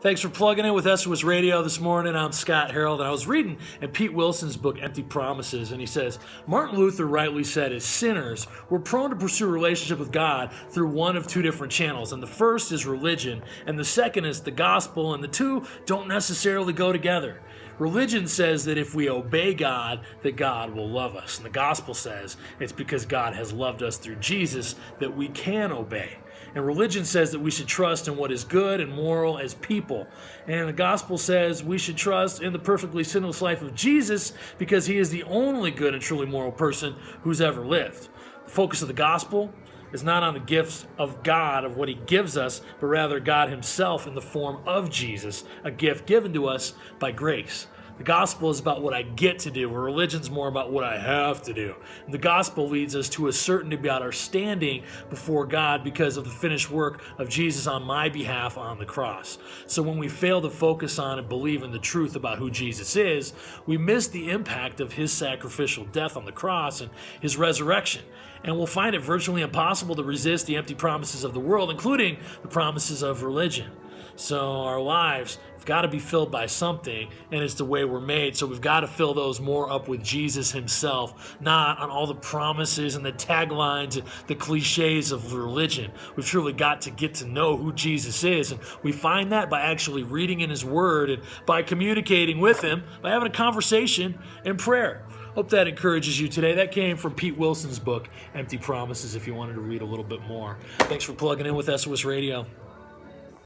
Thanks for plugging in with SOS Radio this morning. I'm Scott Harold, and I was reading in Pete Wilson's book, Empty Promises, and he says, Martin Luther rightly said, as sinners, we're prone to pursue a relationship with God through one of two different channels, and the first is religion, and the second is the gospel, and the two don't necessarily go together. Religion says that if we obey God, that God will love us. And the gospel says it's because God has loved us through Jesus that we can obey. And religion says that we should trust in what is good and moral as people. And the gospel says we should trust in the perfectly sinless life of Jesus because he is the only good and truly moral person who's ever lived. The focus of the gospel is not on the gifts of God, of what he gives us, but rather God himself in the form of Jesus, a gift given to us by grace. The gospel is about what I get to do, where religion's more about what I have to do. And the gospel leads us to a certainty about our standing before God because of the finished work of Jesus on my behalf on the cross. So when we fail to focus on and believe in the truth about who Jesus is, we miss the impact of his sacrificial death on the cross and his resurrection. And we'll find it virtually impossible to resist the empty promises of the world, including the promises of religion. So our lives have got to be filled by something, and it's the way we're made. So we've got to fill those more up with Jesus himself, not on all the promises and the taglines and the cliches of religion. We've truly got to get to know who Jesus is, and we find that by actually reading in his word and by communicating with him, by having a conversation and prayer. Hope that encourages you today. That came from Pete Wilson's book, Empty Promises, if you wanted to read a little bit more. Thanks for plugging in with SOS Radio.